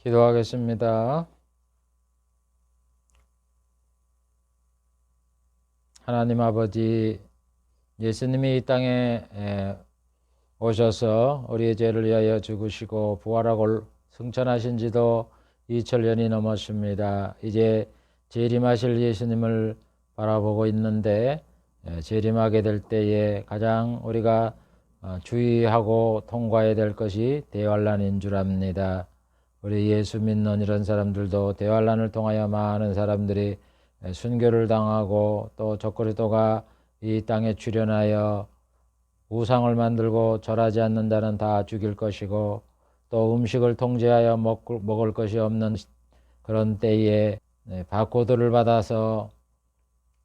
기도하겠습니다. 하나님 아버지, 예수님이 이 땅에 오셔서 우리의 죄를 위하여 죽으시고 부활하고 승천하신 지도 2000년이 넘었습니다. 이제 재림하실 예수님을 바라보고 있는데, 재림하게 될 때에 가장 우리가 주의하고 통과해야 될 것이 대환란인 줄 압니다. 우리 예수 믿는 이런 사람들도 대환란을 통하여 많은 사람들이 순교를 당하고, 또 적그리스도가 이 땅에 출현하여 우상을 만들고 절하지 않는 자는 다 죽일 것이고, 또 음식을 통제하여 먹을 것이 없는 그런 때에 바코드를 받아서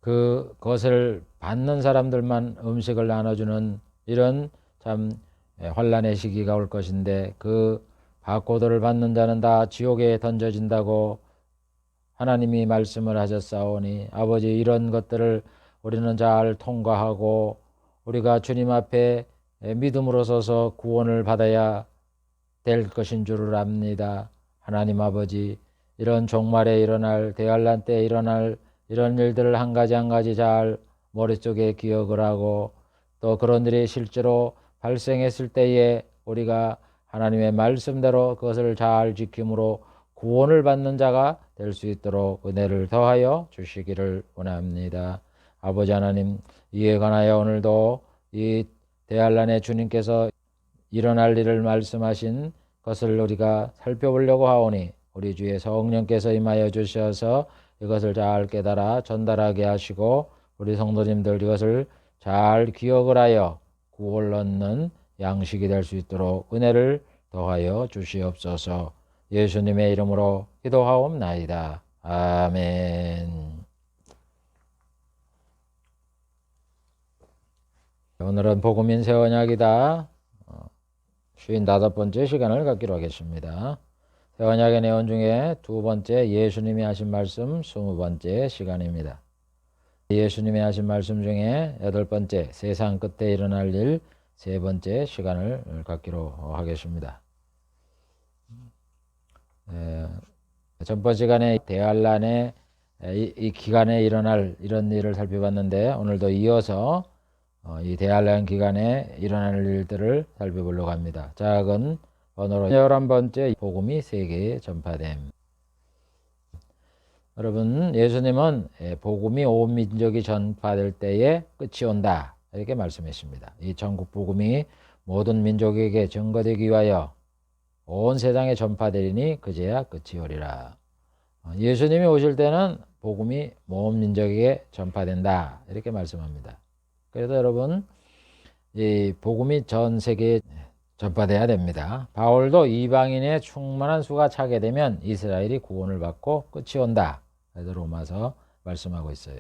그것을 받는 사람들만 음식을 나눠주는 이런 참 환란의 시기가 올 것인데, 그 바코드를 받는 자는 다 지옥에 던져진다고 하나님이 말씀을 하셨사오니, 아버지, 이런 것들을 우리는 잘 통과하고 우리가 주님 앞에 믿음으로 서서 구원을 받아야 될 것인 줄을 압니다. 하나님 아버지, 이런 종말에 일어날, 대환란 때 일어날 이런 일들을 한 가지 한 가지 잘 머릿속에 기억을 하고, 또 그런 일이 실제로 발생했을 때에 우리가 하나님의 말씀대로 그것을 잘 지킴으로 구원을 받는 자가 될 수 있도록 은혜를 더하여 주시기를 원합니다. 아버지 하나님, 이에 관하여 오늘도 이 대환란에 주님께서 일어날 일을 말씀하신 것을 우리가 살펴보려고 하오니, 우리 주의 성령께서 임하여 주셔서 이것을 잘 깨달아 전달하게 하시고, 우리 성도님들 이것을 잘 기억을 하여 구원을 얻는 양식이 될 수 있도록 은혜를 더하여 주시옵소서. 예수님의 이름으로 기도하옵나이다. 아멘. 오늘은 복음인 새 언약이다 55번째 시간을 갖기로 하겠습니다. 새 언약의 내용 중에 두 번째, 예수님이 하신 말씀 20번째 시간입니다. 예수님이 하신 말씀 중에 8번째, 세상 끝에 일어날 일 3번째 시간을 갖기로 하겠습니다. 전번 시간에 대환란의 이 기간에 일어날 이런 일을 살펴봤는데, 오늘도 이어서 이 대환란 기간에 일어날 일들을 살펴보려고 합니다. 작은 번호로 11번째, 복음이 세계에 전파됨. 여러분, 예수님은 복음이 온 민족이 전파될 때에 끝이 온다, 이렇게 말씀했습니다. 이 전국 복음이 모든 민족에게 증거되기 위하여 온 세상에 전파되리니 그제야 끝이 오리라. 예수님이 오실 때는 복음이 모든 민족에게 전파된다, 이렇게 말씀합니다. 그래서 여러분, 이 복음이 전 세계에 전파돼야 됩니다. 바울도 이방인의 충만한 수가 차게 되면 이스라엘이 구원을 받고 끝이 온다, 그래서 로마서 말씀하고 있어요.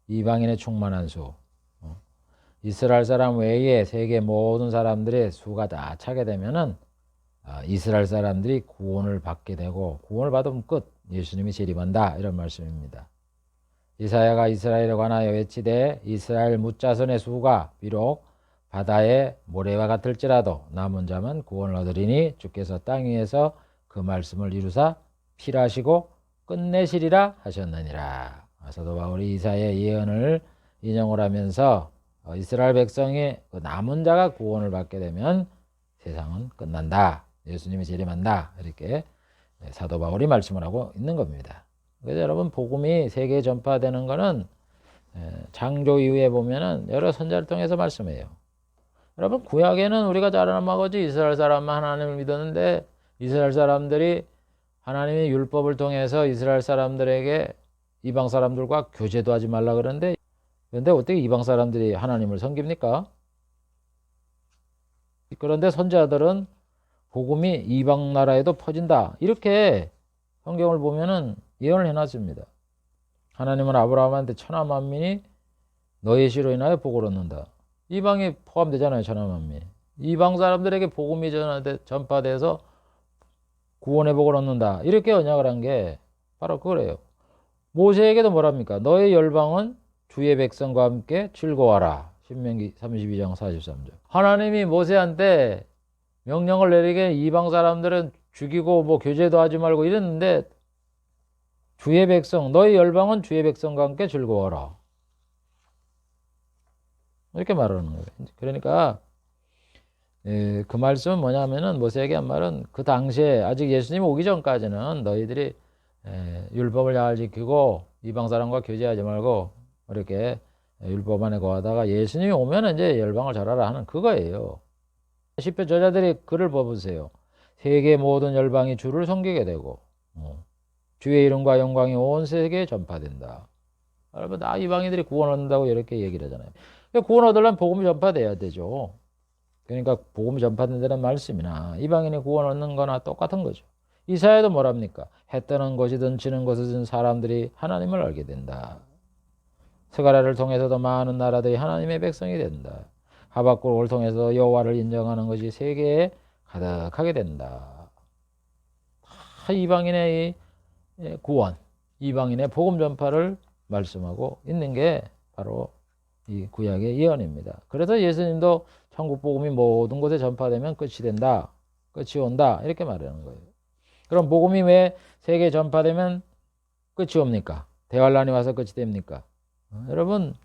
이방인의 충만한 수, 이스라엘 사람 외에 세계 모든 사람들의 수가 다 차게 되면은 이스라엘 사람들이 구원을 받게 되고, 구원을 받으면 끝, 예수님이 재림한다, 이런 말씀입니다. 이사야가 이스라엘에 관하여 외치되, 이스라엘 뭇자선의 수가 비록 바다의 모래와 같을지라도 남은 자만 구원을 얻으리니 주께서 땅 위에서 그 말씀을 이루사 필하시고 끝내시리라 하셨느니라. 사도 바울이 이사야의 예언을 인용을 하면서 이스라엘 백성의 그 남은 자가 구원을 받게 되면 세상은 끝난다, 예수님이 재림한다, 이렇게 사도 바울이 말씀을 하고 있는 겁니다. 그래서 여러분, 복음이 세계에 전파되는 것은 창조 이후에 보면은 여러 선자를 통해서 말씀해요. 여러분, 구약에는 우리가 잘 아는 바거지 이스라엘 사람만 하나님을 믿었는데, 이스라엘 사람들이 하나님의 율법을 통해서 이스라엘 사람들에게 이방 사람들과 교제도 하지 말라 그러는데, 그런데 어떻게 이방 사람들이 하나님을 섬깁니까? 그런데 선지자들은 복음이 이방 나라에도 퍼진다, 이렇게 성경을 보면은 예언을 해놨습니다. 하나님은 아브라함한테 천하 만민이 너의 시로 인하여 복을 얻는다. 이방이 포함되잖아요, 천하 만민. 이방 사람들에게 복음이 전파돼서 구원의 복을 얻는다, 이렇게 언약을 한 게 바로 그거예요. 모세에게도 뭐랍니까? 너의 열방은 주의 백성과 함께 즐거워하라. 신명기 32장 43절. 하나님이 모세한테 명령을 내리게 이방 사람들은 죽이고 뭐 교제도 하지 말고 이랬는데 주의 백성 너희 열방은 주의 백성과 함께 즐거워라 이렇게 말하는 거예요. 그러니까 그 말씀은 뭐냐면은 모세에게 한 말은 그 당시에 아직 예수님 오기 전까지는 너희들이 율법을 잘 지키고 이방 사람과 교제하지 말고 이렇게 율법 안에 거하다가 예수님이 오면 이제 열방을 잘하라 하는 그거예요. 시편 저자들이 글을 뽑으세요. 세계 모든 열방이 주를 섬기게 되고 주의 이름과 영광이 온 세계에 전파된다. 여러분 나 이방인들이 구원 얻는다고 이렇게 얘기를 하잖아요. 구원 얻으려면 복음이 전파돼야 되죠. 그러니까 복음이 전파된다는 말씀이나 이방인이 구원 얻는 거나 똑같은 거죠. 이사야도 뭐랍니까? 해 뜨는 곳이든 지는 곳이든 사람들이 하나님을 알게 된다. 스가랴를 통해서도 많은 나라들이 하나님의 백성이 된다. 하박국을 통해서 여호와를 인정하는 것이 세계에 가득하게 된다. 다 이방인의 구원, 이방인의 복음 전파를 말씀하고 있는 게 바로 이 구약의 예언입니다. 그래서 예수님도 천국 복음이 모든 곳에 전파되면 끝이 된다. 끝이 온다. 이렇게 말하는 거예요. 그럼 복음이 왜 세계에 전파되면 끝이 옵니까? 대환란이 와서 끝이 됩니까? 여러분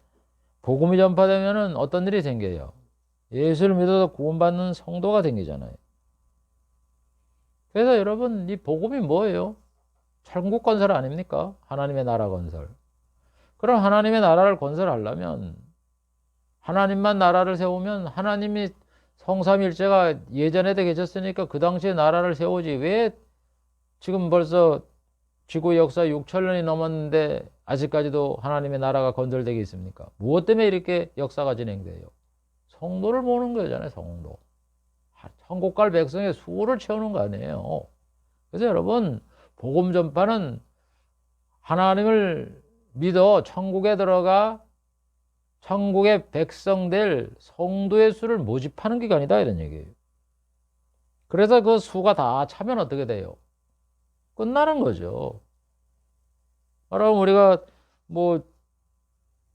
복음이 전파되면 어떤 일이 생겨요? 예수를 믿어서 구원받는 성도가 생기잖아요. 그래서 여러분 이 복음이 뭐예요? 천국 건설 아닙니까? 하나님의 나라 건설. 그럼 하나님의 나라를 건설하려면 하나님만 나라를 세우면 하나님이 성삼일체가 예전에도 계셨으니까 그 당시에 나라를 세우지 왜 지금 벌써 지구 역사 6천년이 넘었는데 아직까지도 하나님의 나라가 건설되게 있습니까? 무엇 때문에 이렇게 역사가 진행돼요? 성도를 모으는 거잖아요. 성도. 천국 갈 백성의 수를 채우는 거 아니에요. 그래서 여러분 복음 전파는 하나님을 믿어 천국에 들어가 천국의 백성들 성도의 수를 모집하는 기간이다 이런 얘기예요. 그래서 그 수가 다 차면 어떻게 돼요? 끝나는 거죠. 그럼 우리가 뭐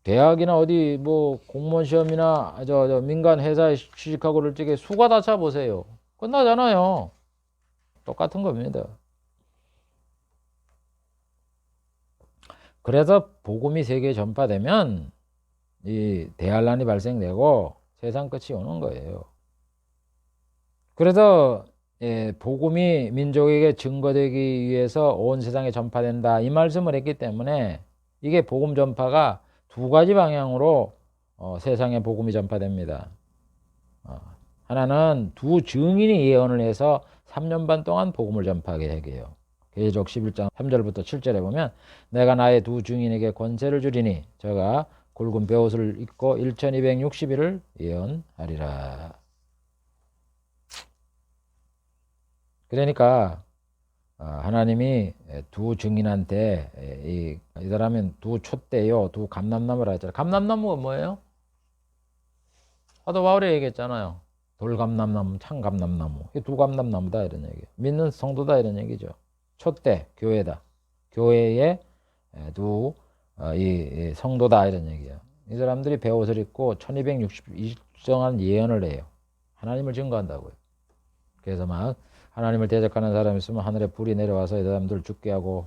대학이나 어디 뭐 공무원 시험이나 저 민간 회사에 취직하고 그럴 적에 수가 다 차 보세요. 끝나잖아요. 똑같은 겁니다. 그래서 복음이 세계에 전파되면 이 대환란이 발생되고 세상 끝이 오는 거예요. 그래서 복음이 민족에게 증거되기 위해서 온 세상에 전파된다 이 말씀을 했기 때문에 이게 복음 전파가 두 가지 방향으로 세상에 복음이 전파됩니다. 하나는 두 증인이 예언을 해서 3년 반 동안 복음을 전파하게 해요. 계시록 11장 3절부터 7절에 보면 내가 나의 두 증인에게 권세를 주리니 저가 굵은 베옷을 입고 1260일을 예언하리라. 그러니까 하나님이 두 증인한테 이 사람은 두 촛대요, 두 감람나무라 했잖아요. 감람나무가 뭐예요? 사도 바울이 얘기했잖아요. 돌감람나무, 창감람나무. 이 두 감람나무다 이런 얘기예요. 믿는 성도다 이런 얘기죠. 촛대, 교회다. 교회의 두 이 성도다 이런 얘기예요. 이 사람들이 베옷을 입고 1260일정한 예언을 해요. 하나님을 증거한다고요. 그래서 막 하나님을 대적하는 사람이 있으면 하늘에 불이 내려와서 이 사람들 죽게 하고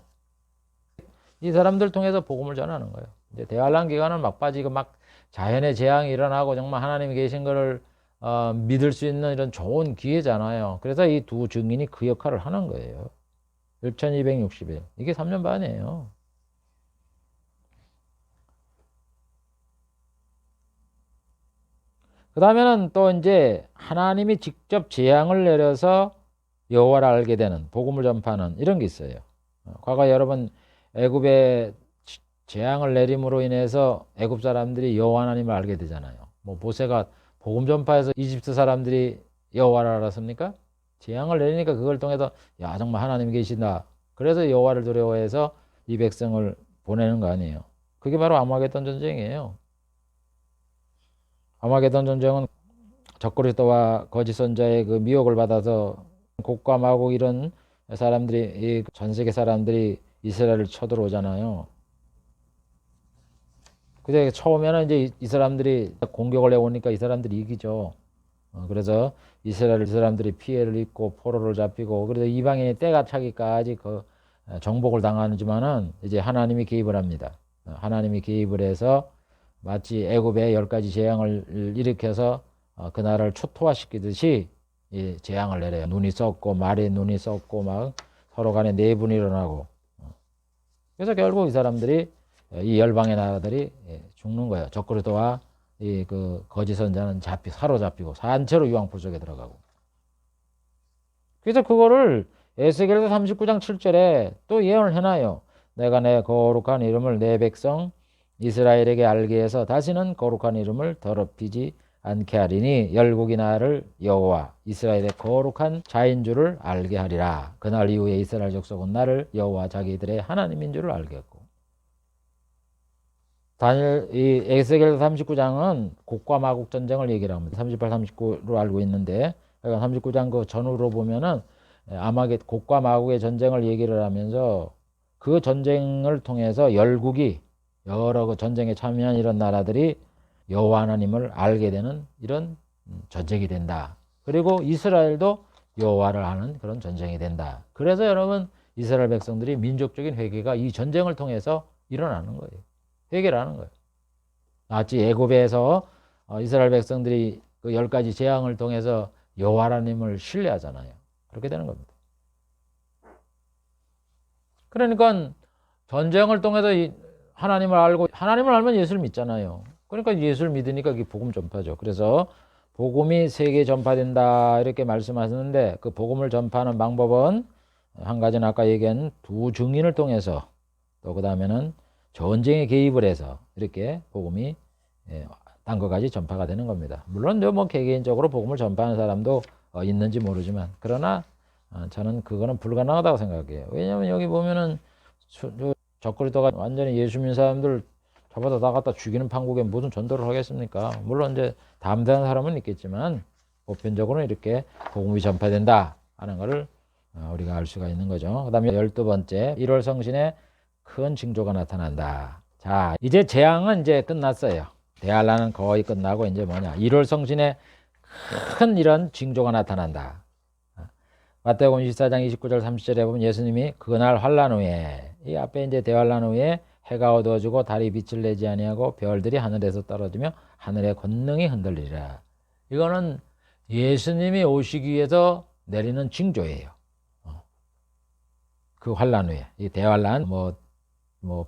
이 사람들 통해서 복음을 전하는 거예요. 이제 대환란 기간은 막바지고 막 자연의 재앙이 일어나고 정말 하나님이 계신 것을 믿을 수 있는 이런 좋은 기회잖아요. 그래서 이 두 증인이 그 역할을 하는 거예요. 1260일. 이게 3년 반이에요. 그 다음에는 또 이제 하나님이 직접 재앙을 내려서 여호와를 알게 되는 복음을 전파하는 이런 게 있어요. 과거 여러분 애굽에 재앙을 내림으로 인해서 애굽 사람들이 여호와 하나님을 알게 되잖아요. 뭐 모세가 복음 전파해서 이집트 사람들이 여호와를 알았습니까? 재앙을 내리니까 그걸 통해서 야 정말 하나님이 계신다. 그래서 여호와를 두려워해서 이 백성을 보내는 거 아니에요. 그게 바로 아마겟돈 전쟁이에요. 아마겟돈 전쟁은 적그리스도와 거짓 선자의 그 미혹을 받아서 곡과 마곡 이런 사람들이 전 세계 사람들이 이스라엘을 쳐들어오잖아요. 근데 처음에는 이제 이 사람들이 공격을 해오니까 이 사람들이 이기죠. 그래서 이스라엘 사람들이 피해를 입고 포로를 잡히고 그래서 이방인이 때가 차기까지 그 정복을 당하지만은 이제 하나님이 개입을 합니다. 하나님이 개입을 해서 마치 애굽의 10가지 재앙을 일으켜서 그 나라를 초토화시키듯이 이 재앙을 내려요. 눈이 썩고 말에 눈이 썩고 막 서로 간에 내분이 일어나고 그래서 결국 이 사람들이 이 열방의 나라들이 죽는 거예요. 적그리스도와 이 그 거짓 선자는 사로잡히고 산채로 유황불 속에 들어가고. 그래서 그거를 에스겔서 39장 7절에 또 예언을 해놔요. 내가 내 거룩한 이름을 내 백성 이스라엘에게 알게 해서 다시는 거룩한 이름을 더럽히지 않게 하리니 열국이 나를 여호와 이스라엘의 거룩한 자인 줄을 알게 하리라. 그날 이후에 이스라엘 족속은 나를 여호와 자기들의 하나님인 줄을 알겠고. 이 에스겔 39장은 곡과 마곡 전쟁을 얘기를 합니다. 38, 39로 알고 있는데 39장 그 전후로 보면은 곡과 마곡의 전쟁을 얘기를 하면서 그 전쟁을 통해서 열국이 여러 그 전쟁에 참여한 이런 나라들이 여호와 하나님을 알게 되는 이런 전쟁이 된다. 그리고 이스라엘도 여호와를 아는 그런 전쟁이 된다. 그래서 여러분 이스라엘 백성들이 민족적인 회개가 이 전쟁을 통해서 일어나는 거예요. 회개를 하는 거예요. 마치 애굽에서 이스라엘 백성들이 그 10가지 재앙을 통해서 여호와 하나님을 신뢰하잖아요. 그렇게 되는 겁니다. 그러니까 전쟁을 통해서 하나님을 알면 예수를 믿잖아요. 그러니까 예수를 믿으니까 이게 복음 전파죠. 그래서 복음이 세계에 전파된다 이렇게 말씀하셨는데 그 복음을 전파하는 방법은 한 가지는 아까 얘기한 두 증인을 통해서 또 그 다음에는 전쟁에 개입을 해서 이렇게 복음이 땅끝까지 전파가 되는 겁니다. 물론 뭐 개개인적으로 복음을 전파하는 사람도 있는지 모르지만 그러나 저는 그거는 불가능하다고 생각해요. 왜냐하면 여기 보면은 적그리스도가 완전히 예수 믿는 사람들 잡아다 나갔다 죽이는 판국에 무슨 전도를 하겠습니까? 물론 이제 담대한 사람은 있겠지만 보편적으로는 이렇게 복음이 전파된다 하는 것을 우리가 알 수가 있는 거죠. 그 다음에 12번째 1월 성신에 큰 징조가 나타난다. 자, 이제 재앙은 이제 끝났어요. 대환란은 거의 끝나고 이제 뭐냐 1월 성신에 큰 이런 징조가 나타난다. 마태복음 24장 29절 30절에 보면 예수님이 그날 환란 후에 이 앞에 이제 대환란 후에 해가 어두워지고 달이 빛을 내지 아니하고 별들이 하늘에서 떨어지며 하늘의 권능이 흔들리리라. 이거는 예수님이 오시기 위해서 내리는 징조예요. 그 환란 후에 이 대환란 뭐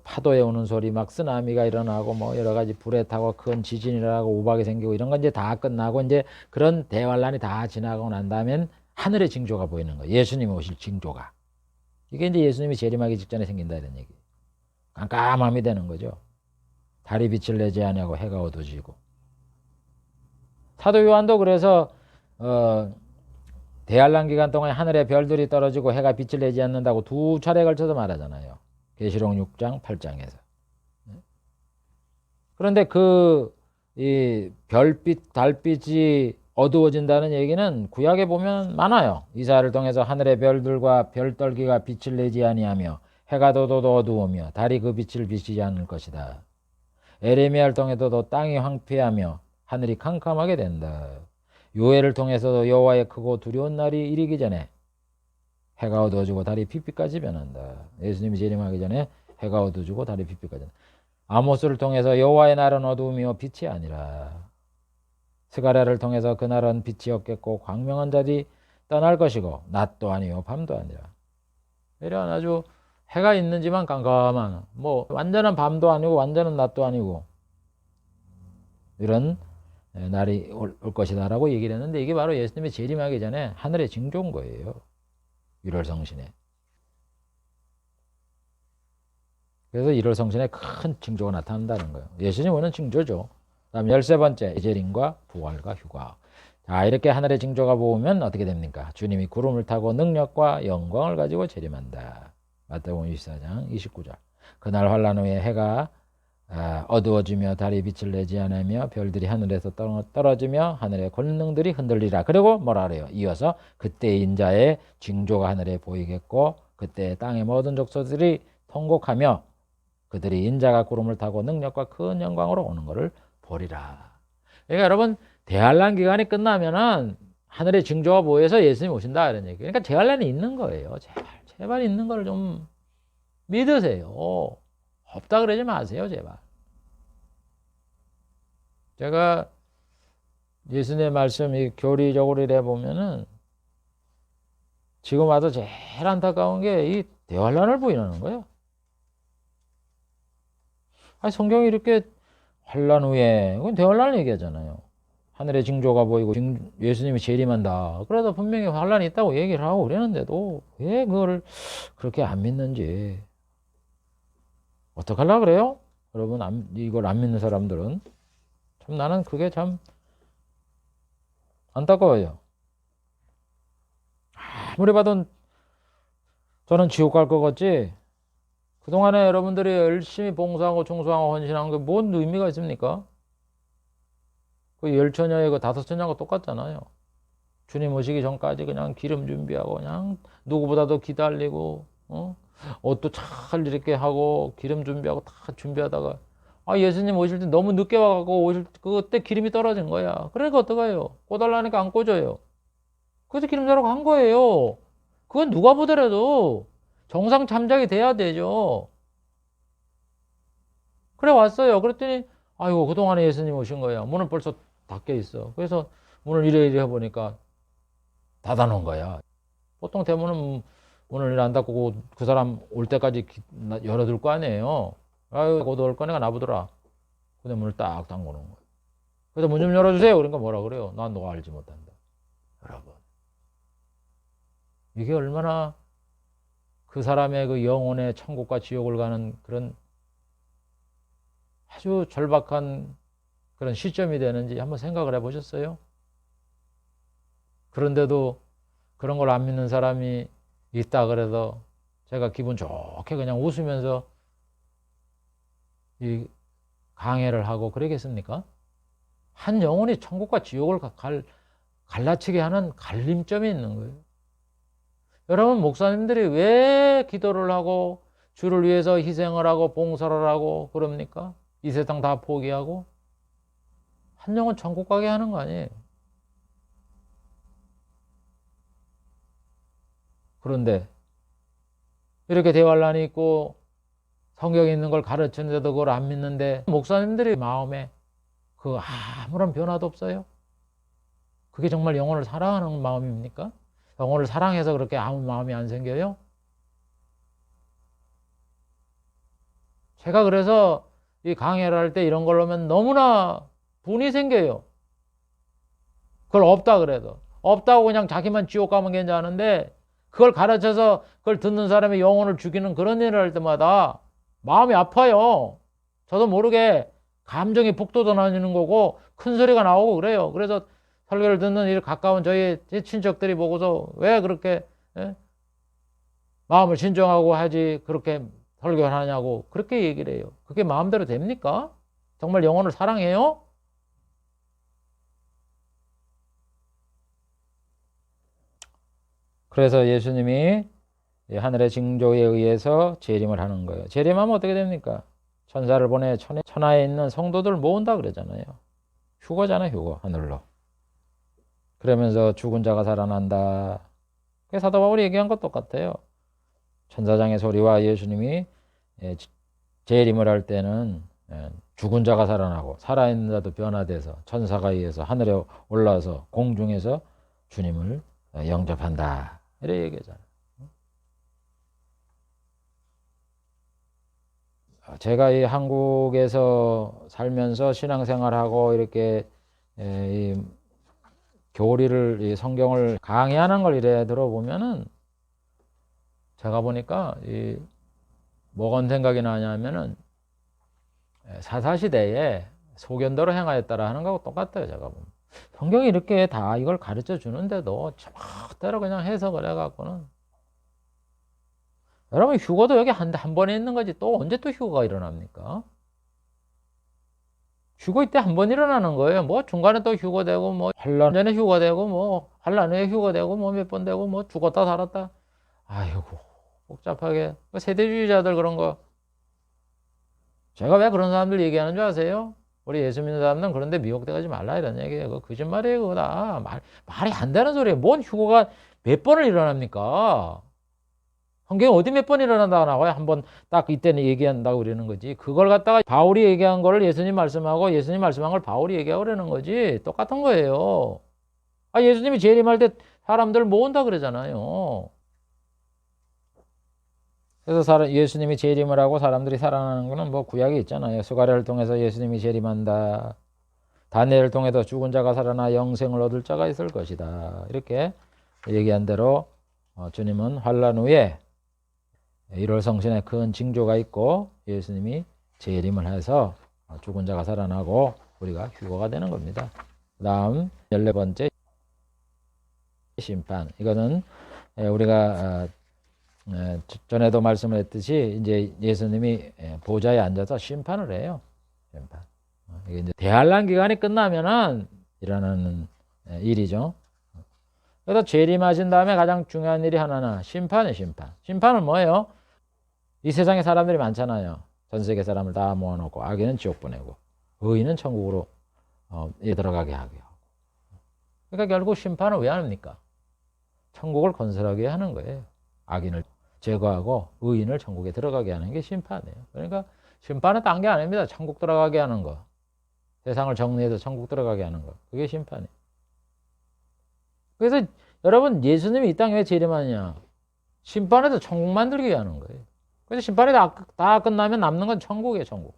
파도에 오는 소리 막 쓰나미가 일어나고 뭐 여러 가지 불에 타고 큰 지진이 일어나고 우박이 생기고 이런 건 이제 다 끝나고 이제 그런 대환란이 다 지나가고 난 다음엔 하늘의 징조가 보이는 거예요. 예수님이 오실 징조가. 이게 이제 예수님이 재림하기 직전에 생긴다 이런 얘기예요. 깜깜함이 되는 거죠. 달이 빛을 내지 아니하고 해가 어두워지고. 사도 요한도 그래서 대환란 기간 동안 하늘에 별들이 떨어지고 해가 빛을 내지 않는다고 두 차례에 걸쳐서 말하잖아요. 계시록 6장 8장에서. 그런데 이 별빛 달빛이 어두워진다는 얘기는 구약에 보면 많아요. 이사야를 통해서 하늘의 별들과 별떨기가 빛을 내지 아니하며 해가 더도 어두우며 달이 그 빛을 비치지 않을 것이다. 에레미야를 통해서도 땅이 황폐하며 하늘이 캄캄하게 된다. 요엘을 통해서도 여호와의 크고 두려운 날이 이르기 전에 해가 어두워지고 달이 핏빛까지 변한다. 예수님이 재림하기 전에 해가 어두워지고 달이 핏빛까지 변한다. 아모스를 통해서 여호와의 날은 어두우며 빛이 아니라 스가랴를 통해서 그날은 빛이 없겠고 광명한 자들이 떠날 것이고 낮도 아니요 밤도 아니라. 이런 아주 해가 있는지만 깜깜한 뭐 완전한 밤도 아니고 완전한 낮도 아니고 이런 날이 올 것이다라고 얘기를 했는데 이게 바로 예수님이 재림하기 전에 하늘의 징조인 거예요. 1월 성신에. 그래서 1월 성신에 큰 징조가 나타난다는 거예요. 예수님 오는 징조죠. 다음 13번째 재림과 부활과 휴가. 자, 이렇게 하늘의 징조가 보이면 어떻게 됩니까? 주님이 구름을 타고 능력과 영광을 가지고 재림한다. 마태복음 24장 29절. 그날 환란 후에 해가 어두워지며 달이 빛을 내지 않으며 별들이 하늘에서 떨어지며 하늘의 권능들이 흔들리라. 그리고 뭐라 그래요? 이어서 그때 인자의 징조가 하늘에 보이겠고 그때 땅의 모든 족속들이 통곡하며 그들이 인자가 구름을 타고 능력과 큰 영광으로 오는 것을 보리라. 그러니까 여러분 대환란 기간이 끝나면은 하늘의 징조가 보여서 예수님 오신다 이런 얘기. 그러니까 대환란이 있는 거예요. 제발 있는 걸 좀 믿으세요. 없다 그러지 마세요, 제발. 제가 예수님의 말씀이 교리적으로 이래 보면은 지금 와도 제일 안타까운 게 이 대환란을 부인하는 거예요. 아니, 성경이 이렇게 환란 후에, 그건 대환란을 얘기하잖아요. 하늘의 징조가 보이고 예수님이 재림한다. 그래도 분명히 환란이 있다고 얘기를 하고 그랬는데도 왜 그걸 그렇게 안 믿는지. 어떡하려고 그래요? 여러분, 이걸 안 믿는 사람들은. 참 나는 그게 참 안타까워요. 아무리 봐도 저는 지옥 갈 것 같지? 그동안에 여러분들이 열심히 봉사하고 충성하고 헌신한 게 뭔 의미가 있습니까? 그 열처녀의 그 다섯 처녀가 똑같잖아요. 주님 오시기 전까지 그냥 기름 준비하고 그냥 누구보다도 기다리고 옷도 잘 이렇게 하고 기름 준비하고 다 준비하다가 예수님 오실 때 너무 늦게 와갖고 그때 기름이 떨어진 거야. 그러니까 어떡해요? 꽂달라니까 안 꽂아요. 그래서 기름 자러 간 거예요. 그건 누가 보더라도 정상 참작이 돼야 되죠. 그래 왔어요. 그랬더니 아이고 그동안에 예수님 오신 거야. 문은 벌써 닫혀 있어. 그래서 문을 이래 해보니까 닫아놓은 거야. 보통 대문은 문을 안 닫고 그 사람 올 때까지 열어둘 거 아니에요. 아유 곧 올 거니까 나보더라. 근데 문을 딱 잠궈 놓은 거야. 그래서 문 좀 열어주세요. 그러니까 뭐라 그래요? 난 너가 알지 못한다. 여러분, 이게 얼마나 그 사람의 그 영혼의 천국과 지옥을 가는 그런 아주 절박한 그런 시점이 되는지 한번 생각을 해 보셨어요? 그런데도 그런 걸 안 믿는 사람이 있다 그래서 제가 기분 좋게 그냥 웃으면서 이 강해를 하고 그러겠습니까? 한 영혼이 천국과 지옥을 갈라치게 하는 갈림점이 있는 거예요. 여러분, 목사님들이 왜 기도를 하고 주를 위해서 희생을 하고 봉사를 하고 그럽니까? 이 세상 다 포기하고 한 영혼 천국 가게 하는 거 아니에요. 그런데 이렇게 대환란이 있고 성경에 있는 걸 가르치는데도 그걸 안 믿는데 목사님들이 마음에 그 아무런 변화도 없어요? 그게 정말 영혼을 사랑하는 마음입니까? 영혼을 사랑해서 그렇게 아무 마음이 안 생겨요? 제가 그래서 이 강해를 할 때 이런 걸 하면 너무나 분이 생겨요. 그걸 없다 그래도. 없다고 그냥 자기만 지옥 가면 괜찮은데 그걸 가르쳐서 그걸 듣는 사람의 영혼을 죽이는 그런 일을 할 때마다 마음이 아파요. 저도 모르게 감정이 북돋아 나뉘는 거고 큰 소리가 나오고 그래요. 그래서 설교를 듣는 일 가까운 제 친척들이 보고서 왜 그렇게 마음을 진정하고 하지 그렇게 설교를 하냐고 그렇게 얘기를 해요. 그게 마음대로 됩니까? 정말 영혼을 사랑해요? 그래서 예수님이 하늘의 징조에 의해서 재림을 하는 거예요. 재림하면 어떻게 됩니까? 천사를 보내 천하에 있는 성도들 모은다 그러잖아요. 휴거잖아요, 휴거, 하늘로. 그러면서 죽은 자가 살아난다. 사도 바울이 얘기한 것 똑같아요. 천사장의 소리와 예수님이 재림을 할 때는 죽은 자가 살아나고 살아있는 자도 변화돼서 천사가 의해서 하늘에 올라서 공중에서 주님을 영접한다. 이렇게 얘기하잖아요. 제가 이 한국에서 살면서 신앙생활하고 이렇게 이 교리를 이 성경을 강의하는 걸 이래 들어보면은 제가 보니까 뭐가 생각이 나냐면은 사사시대에 소견도로 행하였다라 하는 거하고 똑같아요. 제가 보면 성경이 이렇게 다 이걸 가르쳐 주는데도 제멋대로 그냥 해석을 해갖고는 여러분 휴거도 여기 한 번에 있는 거지 또 언제 또 휴거가 일어납니까? 휴거 이때 한 번 일어나는 거예요. 뭐 중간에 또 휴거되고 뭐 환란 전에 휴거되고 뭐 환란 후에 휴거되고 뭐 몇 번 되고 뭐 죽었다 살았다. 아이고 복잡하게 세대주의자들 그런 거 제가 왜 그런 사람들 얘기하는 줄 아세요? 우리 예수 믿는 사람들은 그런데 미혹돼가지 말라 이런 얘기예요. 그거 거짓말이에요. 그거 다 말이 안 되는 소리예요. 뭔 휴거가 몇 번을 일어납니까? 성경에 어디 몇 번 일어난다고 나와요? 한 번 딱 이때는 얘기한다고 그러는 거지. 그걸 갖다가 바울이 얘기한 거를 예수님 말씀하고 예수님 말씀한 걸 바울이 얘기하고 그러는 거지. 똑같은 거예요. 아, 예수님이 재림할 때 사람들 모은다 그러잖아요. 그래서 예수님이 재림을 하고 사람들이 살아나는 거는 뭐 구약에 있잖아요. 스가랴를 통해서 예수님이 재림한다. 다니엘을 통해서 죽은 자가 살아나 영생을 얻을 자가 있을 것이다. 이렇게 얘기한 대로 주님은 환란 후에 1월 성신에 큰 징조가 있고 예수님이 재림을 해서 죽은 자가 살아나고 우리가 휴거가 되는 겁니다. 그 다음 14번째 심판. 이거는 우리가 전에도 말씀을 했듯이 이제 예수님이 보좌에 앉아서 심판을 해요. 심판. 이게 이제 대환란 기간이 끝나면은 일어나는 일이죠. 그래서 재림하신 다음에 가장 중요한 일이 하나는 심판이에요. 심판. 심판은 뭐예요? 이 세상에 사람들이 많잖아요. 전 세계 사람을 다 모아놓고 악인은 지옥 보내고 의인은 천국으로 들어가게 하고. 그러니까 결국 심판을 왜 합니까? 천국을 건설하게 하는 거예요. 악인을 제거하고 의인을 천국에 들어가게 하는 게 심판이에요. 그러니까 심판은 딴 게 아닙니다. 천국 들어가게 하는 거. 세상을 정리해서 천국 들어가게 하는 거. 그게 심판이에요. 그래서 여러분, 예수님이 이 땅에 왜 재림하느냐? 심판해서 천국 만들기 위해 하는 거예요. 그래서 심판이 다 끝나면 남는 건 천국이에요. 천국.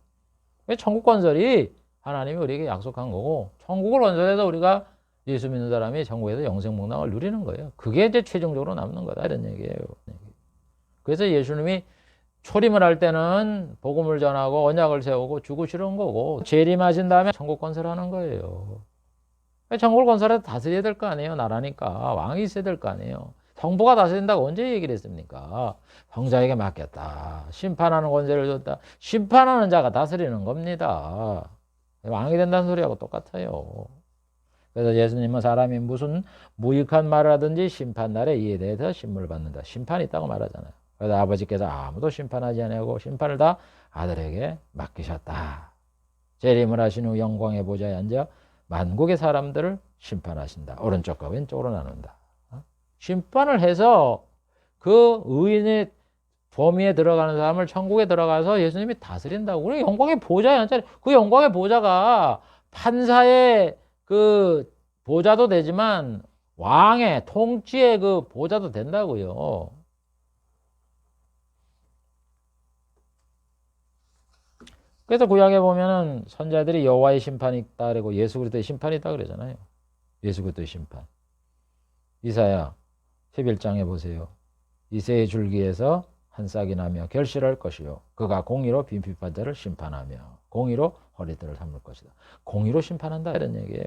천국 건설이 하나님이 우리에게 약속한 거고, 천국을 건설해서 우리가 예수 믿는 사람이 천국에서 영생복락을 누리는 거예요. 그게 이제 최종적으로 남는 거다 이런 얘기예요. 그래서 예수님이 초림을 할 때는 복음을 전하고 언약을 세우고 죽으시는 거고, 재림하신 다음에 천국 건설하는 거예요. 천국을 건설해서 다스려야 될 거 아니에요. 나라니까 왕이 있어야 될 거 아니에요. 정부가 다스린다고 언제 얘기를 했습니까? 황자에게 맡겼다. 심판하는 권세를 줬다. 심판하는 자가 다스리는 겁니다. 왕이 된다는 소리하고 똑같아요. 그래서 예수님은 사람이 무슨 무익한 말을 하든지 심판날에 이에 대해서 심문을 받는다. 심판이 있다고 말하잖아요. 그래서 아버지께서 아무도 심판하지 않고 심판을 다 아들에게 맡기셨다. 재림을 하신 후 영광의 보좌에 앉아 만국의 사람들을 심판하신다. 오른쪽과 왼쪽으로 나눈다. 심판을 해서 그 의인의 범위에 들어가는 사람을 천국에 들어가서 예수님이 다스린다고. 우리 영광의 보좌에 앉아. 그 영광의 보좌가 판사의 그 보좌도 되지만 왕의 통치의 그 보좌도 된다고요. 그래서 구약에 보면은 선자들이 여호와의 심판이 있다 그러고 예수 그리스도의 심판이 있다 그러잖아요. 예수 그리스도의 심판. 이사야 11장에 보세요. 이새의 줄기에서 한 싹이 나며 결실할 것이요. 그가 공의로 빈핍한 자를 심판하며 공의로 허리들을 삼을 것이다. 공의로 심판한다 이런 얘기예요.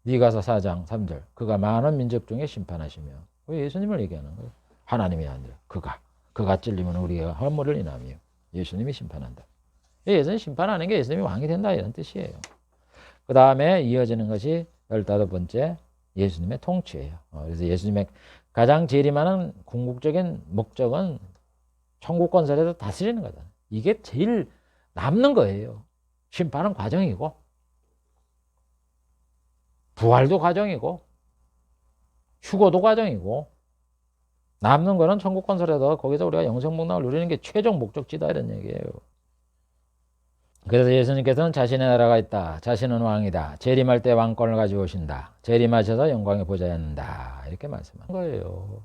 미가서 4장 3절. 그가 많은 민족 중에 심판하시며. 예수님을 얘기하는 거예요. 하나님이 아니라 그가 찔리면 우리가 허물을 인하며 예수님이 심판한다. 예수님 심판하는 게 예수님이 왕이 된다 이런 뜻이에요. 그 다음에 이어지는 것이 15번째 예수님의 통치예요. 그래서 예수님의 가장 재림하는 궁극적인 목적은 천국 건설에서 다스리는 거다. 이게 제일 남는 거예요. 심판은 과정이고 부활도 과정이고 휴거도 과정이고 남는 거는 천국 건설에서 거기서 우리가 영생복락을 누리는 게 최종 목적지다 이런 얘기예요. 그래서 예수님께서는 자신의 나라가 있다. 자신은 왕이다. 재림할 때 왕권을 가지고 오신다. 재림하셔서 영광의 보좌에 앉는다. 이렇게 말씀한 거예요.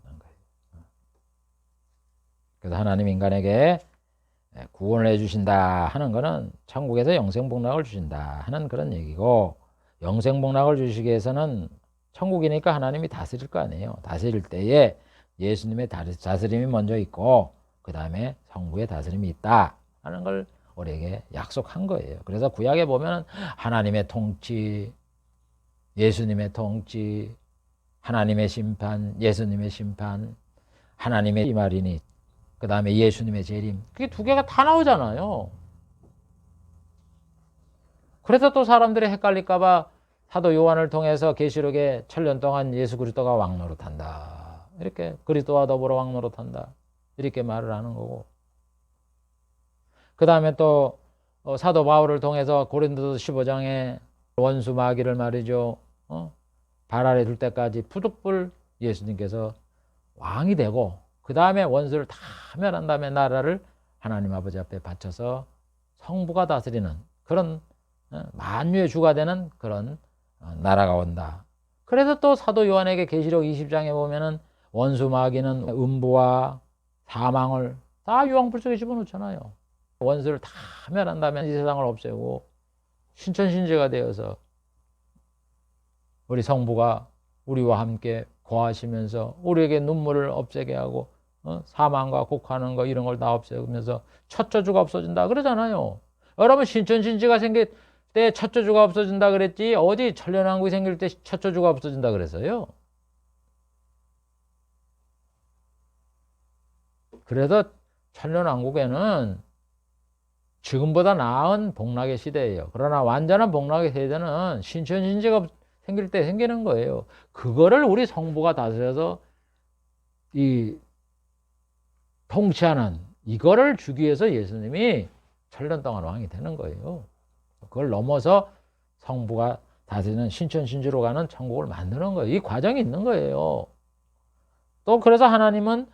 그래서 하나님 인간에게 구원을 해주신다 하는 거는 천국에서 영생복락을 주신다 하는 그런 얘기고, 영생복락을 주시기 위해서는 천국이니까 하나님이 다스릴 거 아니에요. 다스릴 때에 예수님의 다스림이 먼저 있고 그 다음에 성부의 다스림이 있다 하는 걸 우리에게 약속한 거예요. 그래서 구약에 보면 하나님의 통치, 예수님의 통치, 하나님의 심판, 예수님의 심판, 하나님의 이말이니, 그 다음에 예수님의 재림, 그게 두 개가 다 나오잖아요. 그래서 또 사람들이 헷갈릴까 봐 사도 요한을 통해서 계시록에 1000년 동안 예수 그리스도가 왕노릇한다. 이렇게 그리스도와 더불어 왕노릇한다. 이렇게 말을 하는 거고, 그 다음에 또 사도 바울을 통해서 고린도서 15장에 원수 마귀를 말이죠. 발 아래 둘 때까지 푸득불 예수님께서 왕이 되고 그 다음에 원수를 다 멸한 다음에 나라를 하나님 아버지 앞에 바쳐서 성부가 다스리는 그런 만유의 주가 되는 그런 나라가 온다. 그래서 또 사도 요한에게 계시록 20장에 보면은 원수 마귀는 음부와 사망을 다 유황불 속에 집어넣잖아요. 원수를 다 멸한 다음에 이 세상을 없애고 신천신제가 되어서 우리 성부가 우리와 함께 거하시면서 우리에게 눈물을 없애게 하고 사망과 곡하는 거 이런 걸 다 없애면서 첫 저주가 없어진다 그러잖아요. 여러분 신천신제가 생길 때 첫 저주가 없어진다 그랬지 어디 천년왕국이 생길 때 첫 저주가 없어진다 그랬어요. 그래서 천년왕국에는 지금보다 나은 복락의 시대예요. 그러나 완전한 복락의 세대는 신천신제가 생길 때 생기는 거예요. 그거를 우리 성부가 다스려서 이 통치하는 이거를 주기 위해서 예수님이 천년 동안 왕이 되는 거예요. 그걸 넘어서 성부가 다스리는 신천신주로 가는 천국을 만드는 거예요. 이 과정이 있는 거예요. 또 그래서 하나님은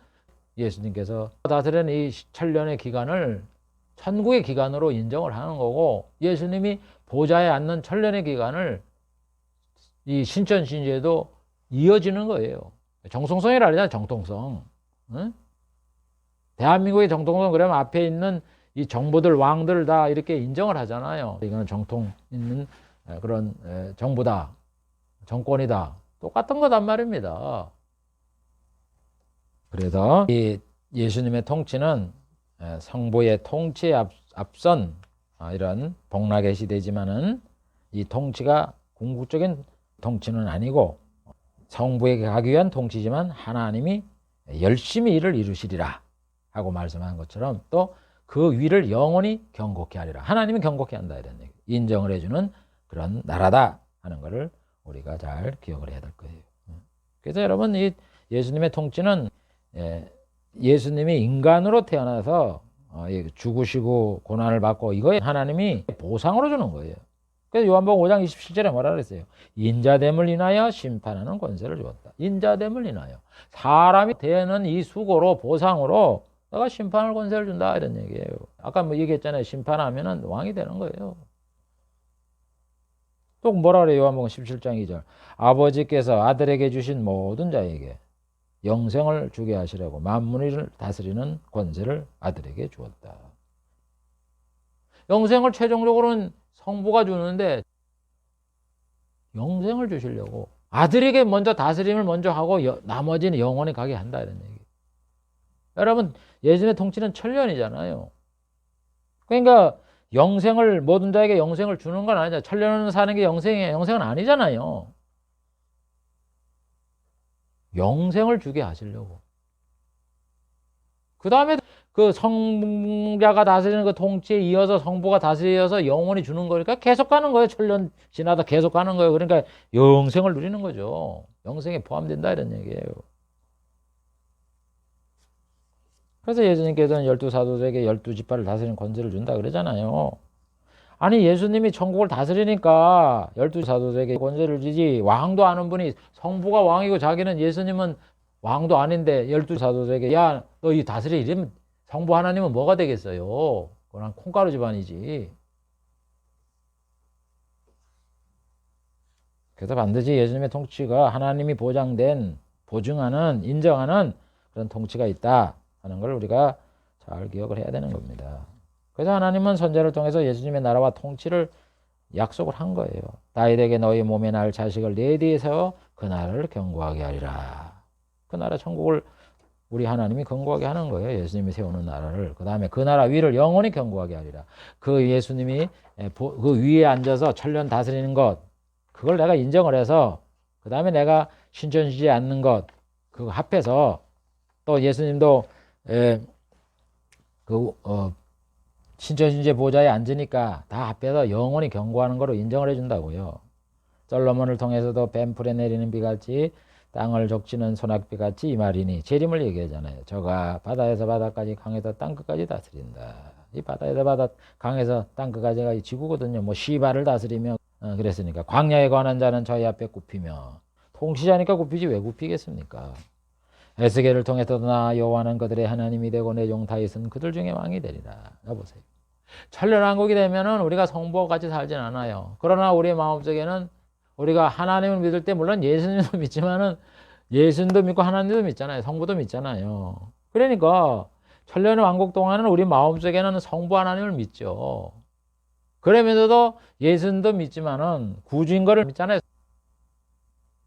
예수님께서 다스리는 이 천년의 기간을 천국의 기간으로 인정을 하는 거고 예수님이 보좌에 앉는 천년의 기간을 이 신천신주에도 이어지는 거예요. 정통성이라 그러잖아요. 정통성. 응? 대한민국의 정통성 그러면 앞에 있는 이 정부들 왕들 다 이렇게 인정을 하잖아요. 이거는 정통 있는 그런 정부다. 정권이다. 똑같은 거단 말입니다. 그래서 이 예수님의 통치는 성부의 통치에 앞선 이런 복락의 시대지만은 이 통치가 궁극적인 통치는 아니고 성부에게 가기 위한 통치지만 하나님이 열심히 이를 이루시리라 하고 말씀한 것처럼 또 그 위를 영원히 경고케 하리라. 하나님이 경고케 한다 이런 얘기. 인정을 해주는 그런 나라다 하는 것을 우리가 잘 기억을 해야 될 거예요. 그래서 여러분 이 예수님의 통치는 예수님이 인간으로 태어나서 죽으시고 고난을 받고 이거 하나님이 보상으로 주는 거예요. 그래서 요한복음 5장 27절에 뭐라 그랬어요? 인자됨을 인하여 심판하는 권세를 주었다. 인자됨을 인하여. 사람이 되는 이 수고로 보상으로 내가 심판할 권세를 준다 이런 얘기예요. 아까 뭐 얘기했잖아요. 심판하면은 왕이 되는 거예요. 또 뭐라 그래요? 요한복음 17장 2절. 아버지께서 아들에게 주신 모든 자에게 영생을 주게 하시려고 만물을 다스리는 권세를 아들에게 주었다. 영생을 최종적으로는 성부가 주는데 영생을 주시려고 아들에게 먼저 다스림을 먼저 하고 나머지는 영원히 가게 한다 이런 얘기. 여러분 예수님의 통치는 천년이잖아요. 그러니까 영생을 모든 자에게 영생을 주는 건 아니잖아요. 천년을 사는 게 영생이에요. 영생은 아니잖아요. 영생을 주게 하시려고. 그 다음에 그 성자가 다스리는 그 통치에 이어서 성부가 다스려서 영원히 주는 거니까 계속 가는 거예요. 천년 지나다 계속 가는 거예요. 그러니까 영생을 누리는 거죠. 영생에 포함된다 이런 얘기예요. 그래서 예수님께서는 12사도들에게 12지파를 다스리는 권세를 준다 그러잖아요. 아니 예수님이 천국을 다스리니까 12사도들에게 권세를 주지 왕도 아는 분이 성부가 왕이고 자기는 예수님은 왕도 아닌데 12사도들에게 야 너 이 다스리 이러면 성부 하나님은 뭐가 되겠어요? 그건 콩가루 집안이지. 그래서 반드시 예수님의 통치가 하나님이 보증하는 인정하는 그런 통치가 있다 하는 걸 우리가 잘 기억을 해야 되는 겁니다. 그래서 하나님은 선지자를 통해서 예수님의 나라와 통치를 약속을 한 거예요. 다윗에게 너희 몸에 날 자식을 내 뒤에 세워 그 나라를 견고하게 하리라. 그 나라 천국을 우리 하나님이 견고하게 하는 거예요. 예수님이 세우는 나라를. 그 다음에 그 나라 위를 영원히 견고하게 하리라. 그 예수님이 그 위에 앉아서 천년 다스리는 것 그걸 내가 인정을 해서 그 다음에 내가 신천지에 앉는 것 그거 합해서 또 예수님도 신천지제 보좌에 앉으니까 다 합해서 영원히 견고하는 거로 인정을 해준다고요. 솔로몬을 통해서도 뱀풀에 내리는 비같이 땅을 적시는 소낙비같이 이 말이니 재림을 얘기하잖아요. 저가 바다에서 바다까지 강에서 땅끝까지 다스린다. 이 바다 강에서 땅끝까지가 지구거든요. 뭐 시바를 다스리며 그랬으니까 광야에 관한 자는 저희 앞에 굽히며 통치자니까 굽히지 왜 굽히겠습니까? 에스겔을 통해서 나 여호와는 그들의 하나님이 되고 내 종 다윗은 그들 중에 왕이 되리라. 여보세요. 천년왕국이 되면은 우리가 성부와 같이 살진 않아요. 그러나 우리의 마음속에는 우리가 하나님을 믿을 때 물론 예수님도 믿지만은 예수님도 믿고 하나님도 믿잖아요. 성부도 믿잖아요. 그러니까 천년의 왕국 동안은 우리 마음속에는 성부 하나님을 믿죠. 그러면서도 예수님도 믿지만은 구주인 거를 믿잖아요.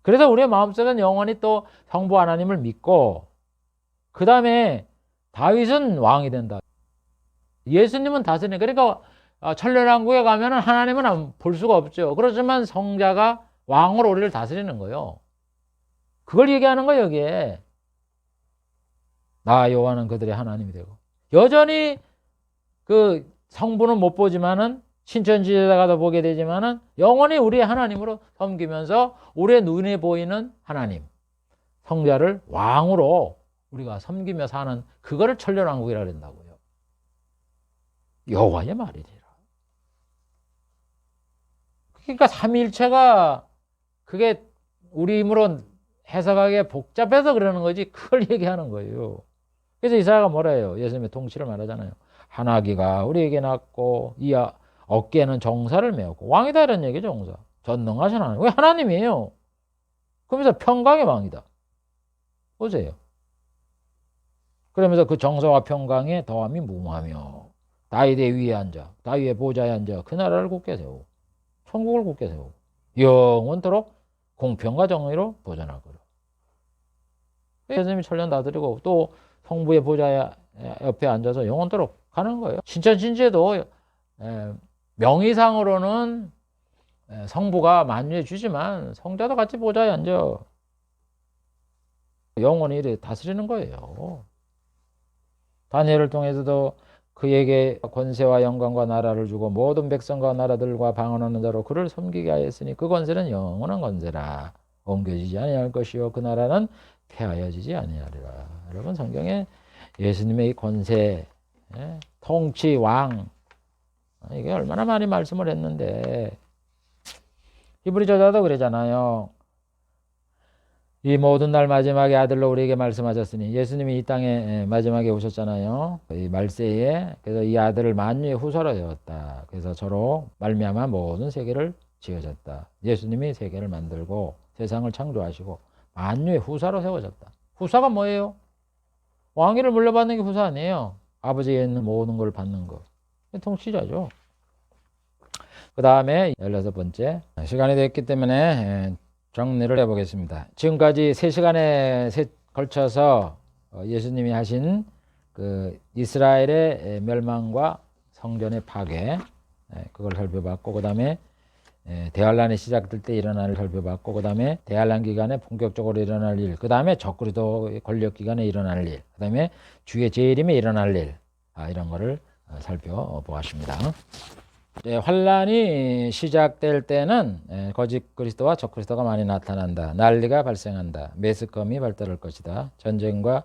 그래서 우리의 마음속에는 영원히 또 성부 하나님을 믿고 그 다음에 다윗은 왕이 된다. 예수님은 다스리는 그러니까 천년왕국에 가면은 하나님은 볼 수가 없죠. 그렇지만 성자가 왕으로 우리를 다스리는 거예요. 그걸 얘기하는 거예요. 여기에 나 여호와는 그들의 하나님이 되고 여전히 그 성부는 못 보지만은 신천지에다가도 보게 되지만은 영원히 우리의 하나님으로 섬기면서 우리의 눈에 보이는 하나님 성자를 왕으로 우리가 섬기며 사는 그거를 천년왕국이라 그런다고요. 여호와의 말이니라. 그러니까 삼위일체가 그게 우리 힘으로 해석하기에 복잡해서 그러는 거지 그걸 얘기하는 거예요. 그래서 이사야가 뭐라 해요? 예수님의 통치를 말하잖아요. 한아기가 우리에게 낳고 이 어깨에는 정사를 메었고 왕이다 이런 얘기죠. 정사. 전능하신 하나님. 왜 하나님이에요? 그러면서 평강의 왕이다. 보세요. 그러면서 그 정사와 평강에 더함이 무궁하며 다윗의 위에 앉아 다윗의 보좌에 앉아 그 나라를 굳게 세우고 천국을 굳게 세우고 영원토록 공평과 정의로 보존하거라. 예수님이 천년 다스리고 또 성부의 보좌 옆에 앉아서 영원토록 가는 거예요. 신천신지에도 명의상으로는 성부가 만유해 주지만 성자도 같이 보좌에 앉아 영원히 다스리는 거예요. 다니엘을 통해서도 그에게 권세와 영광과 나라를 주고 모든 백성과 나라들과 방언하는 자로 그를 섬기게 하였으니 그 권세는 영원한 권세라. 옮겨지지 아니할 것이요 그 나라는 폐하여지지 아니하리라. 여러분 성경에 예수님의 이 권세, 통치, 왕 이게 얼마나 많이 말씀을 했는데 히브리 저자도 그러잖아요. 이 모든 날 마지막에 아들로 우리에게 말씀하셨으니 예수님이 이 땅에 마지막에 오셨잖아요. 이 말세에 그래서 이 아들을 만유의 후사로 세웠다. 그래서 저로 말미암아 모든 세계를 지어졌다. 예수님이 세계를 만들고 세상을 창조하시고 만유의 후사로 세워졌다. 후사가 뭐예요? 왕위를 물려받는 게 후사 아니에요. 아버지에 있는 모든 걸 받는 거. 통치자죠. 그 다음에 16번째 시간이 됐기 때문에 정리를 해보겠습니다. 지금까지 3시간에 걸쳐서 예수님이 하신 그 이스라엘의 멸망과 성전의 파괴 그걸 살펴봤고 그 다음에 대환란이 시작될 때 일어날 살펴봤고 그 다음에 대환란 기간에 본격적으로 일어날 일, 그 다음에 적그리스도 권력 기간에 일어날 일, 그 다음에 주의 재림에 일어날 일 이런 거를 살펴보았습니다. 환란이 시작될 때는 거짓 그리스도와 적 그리스도가 많이 나타난다. 난리가 발생한다. 매스컴이 발달할 것이다. 전쟁과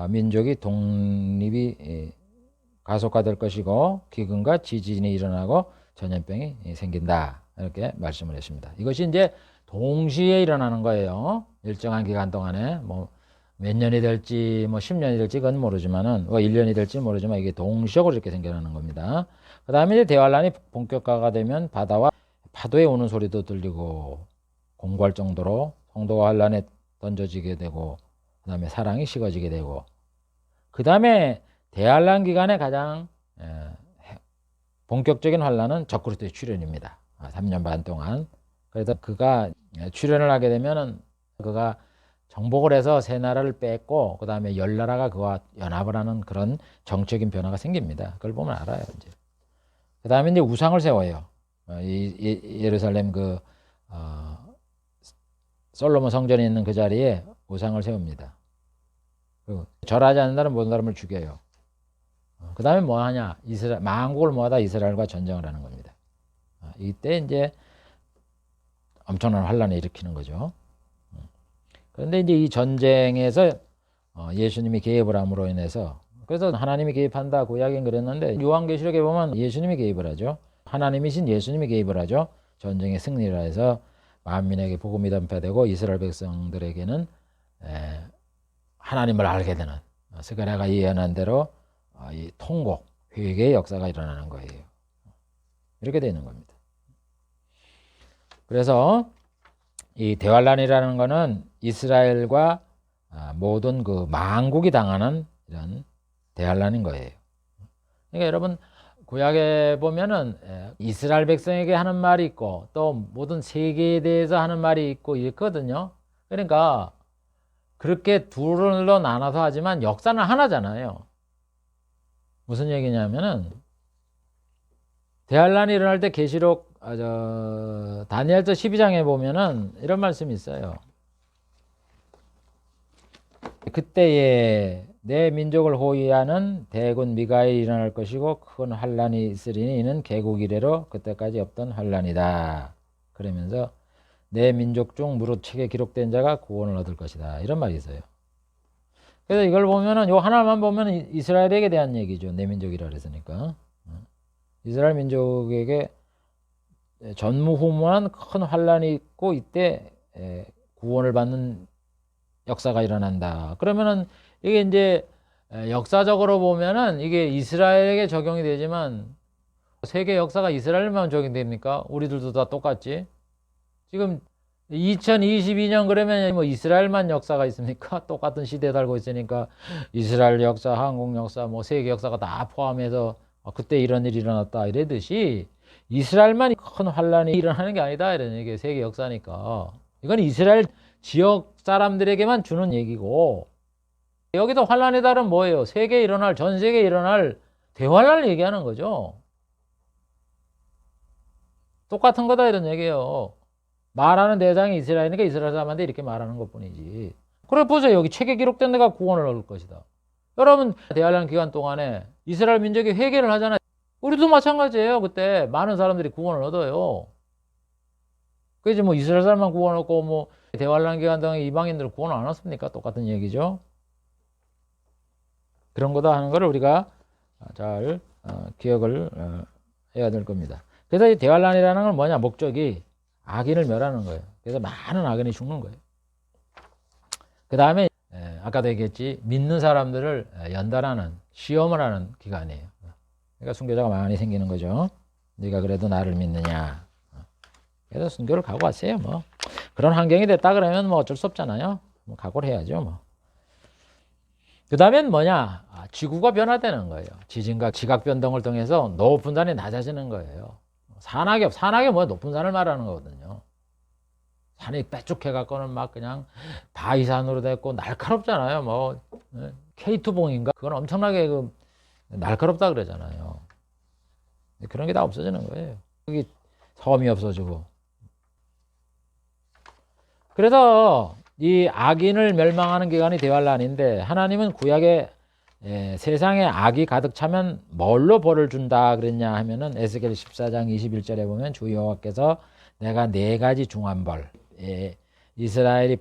민족이 독립이 가속화될 것이고 기근과 지진이 일어나고 전염병이 생긴다. 이렇게 말씀을 했습니다. 이것이 이제 동시에 일어나는 거예요. 일정한 기간 동안에 뭐 몇 년이 될지 뭐 10년이 될지 그건 모르지만은 1년이 될지 모르지만 이게 동시적으로 이렇게 생겨나는 겁니다. 그 다음에 이제 대환란이 본격화가 되면 바다와 파도에 오는 소리도 들리고 공고할 정도로 성도가 환란에 던져지게 되고 그 다음에 사랑이 식어지게 되고 그 다음에 대환란 기간에 가장 본격적인 환란은 적그리스도의 출현입니다. 3년 반 동안. 그래서 그가 출현을 하게 되면은 그가 정복을 해서 세 나라를 뺏고 그 다음에 10나라가 그와 연합을 하는 그런 정적인 변화가 생깁니다. 그걸 보면 알아요. 이제. 그 다음에 이제 우상을 세워요. 예루살렘 솔로몬 성전에 있는 그 자리에 우상을 세웁니다. 그리고 절하지 않는 사람 모든 사람을 죽여요. 그 다음에 뭐 하냐? 만국을 모아다 이스라엘과 전쟁을 하는 겁니다. 이때 이제 엄청난 환란을 일으키는 거죠. 그런데 이제 이 전쟁에서 예수님이 개입을 함으로 인해서 그래서 하나님이 개입한다 구약엔 그랬는데 요한계시록에 보면 예수님이 개입을 하죠. 하나님이신 예수님이 개입을 하죠. 전쟁의 승리를 해서 만민에게 복음이 전파되고 이스라엘 백성들에게는 하나님을 알게 되는 스가랴가 예언한 대로 이 통곡, 회개의 역사가 일어나는 거예요. 이렇게 되는 겁니다. 그래서 이 대환란이라는 거는 이스라엘과 모든 그 만국이 당하는 이런 대환란인 거예요. 그러니까 여러분 구약에 보면은 이스라엘 백성에게 하는 말이 있고 또 모든 세계에 대해서 하는 말이 있고 있거든요. 그러니까 그렇게 둘로 나눠서 하지만 역사는 하나잖아요. 무슨 얘기냐면은 대환란이 일어날 때 계시록 다니엘서 12장에 보면은 이런 말씀이 있어요. 그때에 내 민족을 호위하는 대군 미가엘이 일어날 것이고 큰 환란이 있으리니 이는 개국 이래로 그때까지 없던 환란이다. 그러면서 내 민족 중 무릇 책에 기록된 자가 구원을 얻을 것이다. 이런 말이 있어요. 그래서 이걸 보면은 요 하나만 보면 이스라엘에게 대한 얘기죠. 내 민족이라 그랬으니까. 이스라엘 민족에게 전무후무한 큰 환란이 있고 이때 구원을 받는 역사가 일어난다. 그러면은 이게 이제 역사적으로 보면은 이게 이스라엘에게 적용이 되지만 세계 역사가 이스라엘만 적용됩니까? 우리들도 다 똑같지. 지금 2022년 그러면 뭐 이스라엘만 역사가 있습니까? 똑같은 시대에 살고 있으니까 이스라엘 역사, 한국 역사, 뭐 세계 역사가 다 포함해서 그때 이런 일이 일어났다 이러듯이 이스라엘만 큰 환란이 일어나는 게 아니다 이런 얘기. 세계 역사니까 이건 이스라엘 지역 사람들에게만 주는 얘기고 여기도 환란의 달은 뭐예요? 세계에 일어날 전 세계에 일어날 대환란을 얘기하는 거죠. 똑같은 거다 이런 얘기예요. 말하는 대상이 이스라엘이니까 이스라엘 사람한테 이렇게 말하는 것뿐이지. 그래 보세요. 여기 책에 기록된 데가 구원을 얻을 것이다. 여러분 대환란 기간 동안에 이스라엘 민족이 회개를 하잖아요. 우리도 마찬가지예요. 그때 많은 사람들이 구원을 얻어요. 그지 뭐 이스라엘 사람만 구원 얻고 뭐 대환란 기간 동안에 이방인들은 구원을 안 얻습니까? 똑같은 얘기죠. 그런 거다 하는 거를 우리가 잘 기억을 해야 될 겁니다. 그래서 이 대환란이라는 건 뭐냐? 목적이 악인을 멸하는 거예요. 그래서 많은 악인이 죽는 거예요. 그 다음에 아까도 얘기했지 믿는 사람들을 연단하는 시험을 하는 기간이에요. 그러니까 순교자가 많이 생기는 거죠. 네가 그래도 나를 믿느냐. 그래서 순교를 가고 왔어요. 뭐 그런 환경이 됐다 그러면 뭐 어쩔 수 없잖아요. 뭐 각오를 해야죠. 뭐. 그 다음엔 뭐냐? 지구가 변화되는 거예요. 지진과 지각 변동을 통해서 높은 산이 낮아지는 거예요. 산악이 뭐야? 높은 산을 말하는 거거든요. 산이 빼쭉해갖고는 막 그냥 바위산으로 됐고 날카롭잖아요. 뭐 K2봉인가? 그건 엄청나게 날카롭다 그러잖아요. 그런 게 다 없어지는 거예요. 여기 섬이 없어지고. 그래서 이 악인을 멸망하는 기간이 대환란인데 하나님은 구약에 세상에 악이 가득 차면 뭘로 벌을 준다 그랬냐 하면은 에스겔 14장 21절에 보면 주 여호와께서 내가 4가지 중한 벌 이스라엘이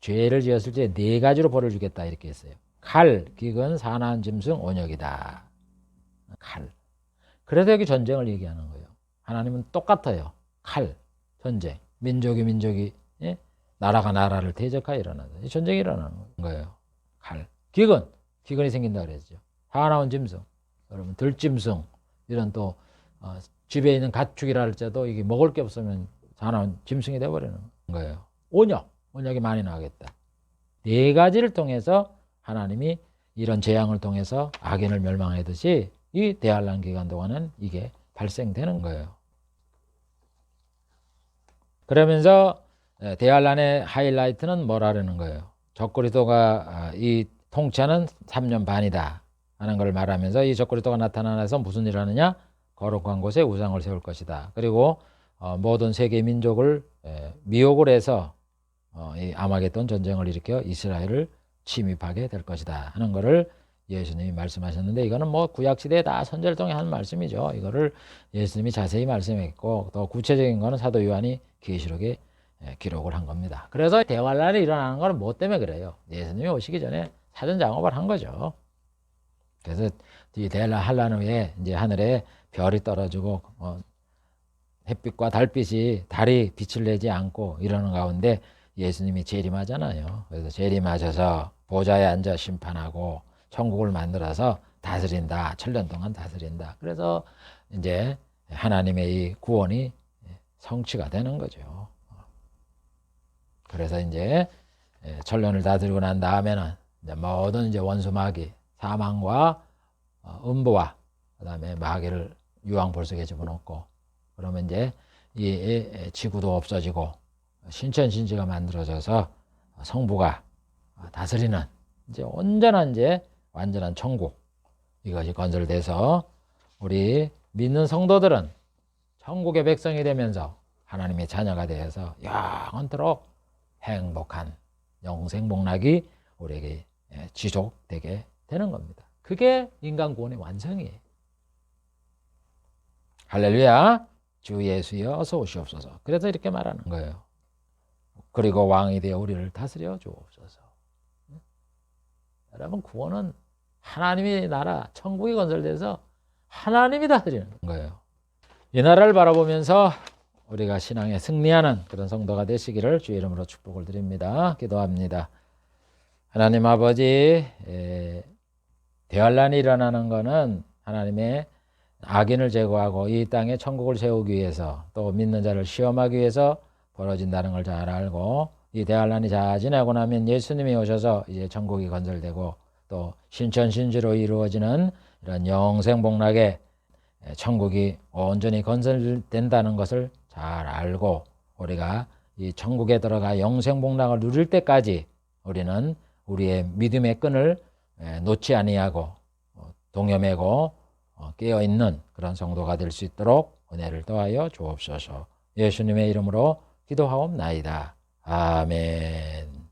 죄를 지었을 때 4가지로 벌을 주겠다 이렇게 했어요. 칼, 기근, 사나운 짐승, 온역이다. 칼. 그래서 여기 전쟁을 얘기하는 거예요. 하나님은 똑같아요. 칼, 전쟁, 민족이 나라가 나라를 대적하여 일어나는 전쟁이 일어나는 거예요. 칼, 기근이 생긴다 그랬죠. 사나운 짐승, 여러분 들짐승 이런 또 집에 있는 가축이라 할지라도 이게 먹을 게 없으면 사나운 짐승이 되어버리는 거예요. 온역이 많이 나겠다. 4가지를 통해서 하나님이 이런 재앙을 통해서 악인을 멸망하듯이 이 대환란 기간 동안은 이게 발생되는 거예요. 그러면서 대환란의 하이라이트는 뭐라는 거예요? 적그리스도가 이 통치하는 3년 반이다 하는 걸 말하면서 이 적그리스도가 나타나서 무슨 일을 하느냐? 거룩한 곳에 우상을 세울 것이다. 그리고 모든 세계 민족을 미혹을 해서 이 아마겟돈 전쟁을 일으켜 이스라엘을 침입하게 될 것이다 하는 거를 예수님이 말씀하셨는데 이거는 뭐 구약시대에 다 선지자를 통해 하는 말씀이죠. 이거를 예수님이 자세히 말씀했고 더 구체적인 거는 사도 요한이 계시록에 기록을 한 겁니다. 그래서 대환란이 일어나는 건 뭐 때문에 그래요? 예수님이 오시기 전에 사전 작업을 한 거죠. 그래서 이 대환란 한란 후에 이제 하늘에 별이 떨어지고 햇빛과 달빛이 달이 빛을 내지 않고 이러는 가운데 예수님이 재림하잖아요. 그래서 재림하셔서 보좌에 앉아 심판하고 천국을 만들어서 다스린다. 7년 동안 다스린다. 그래서 이제 하나님의 이 구원이 성취가 되는 거죠. 그래서 이제 천년을 다스리고 난 다음에는 이제 모든 이제 원수 마귀, 사망과 음부와 그다음에 마귀를 유황불속에 집어넣고 그러면 이제 이 지구도 없어지고 신천신지가 만들어져서 성부가 다스리는 이제 온전한 이제 완전한 천국 이것이 건설돼서 우리 믿는 성도들은 천국의 백성이 되면서 하나님의 자녀가 되어서 영원토록 행복한 영생복락이 우리에게 지속되게 되는 겁니다. 그게 인간 구원의 완성이에요. 할렐루야. 주 예수여 어서 오시옵소서. 그래서 이렇게 말하는 거예요. 그리고 왕이 되어 우리를 다스려 주옵소서. 여러분 구원은 하나님의 나라 천국이 건설돼서 하나님이 다스리는 거예요. 이 나라를 바라보면서 우리가 신앙에 승리하는 그런 성도가 되시기를 주의 이름으로 축복을 드립니다. 기도합니다. 하나님 아버지, 대환란이 일어나는 것은 하나님의 악인을 제거하고 이 땅에 천국을 세우기 위해서 또 믿는 자를 시험하기 위해서 벌어진다는 걸 잘 알고 이 대환란이 잘 지나고 나면 예수님이 오셔서 이제 천국이 건설되고 또 신천신지로 이루어지는 이런 영생복락의 천국이 온전히 건설된다는 것을 잘 알고 우리가 이 천국에 들어가 영생복락을 누릴 때까지 우리는 우리의 믿음의 끈을 놓지 아니하고 동여매고 깨어있는 그런 성도가 될 수 있도록 은혜를 더하여 주옵소서. 예수님의 이름으로 기도하옵나이다. 아멘.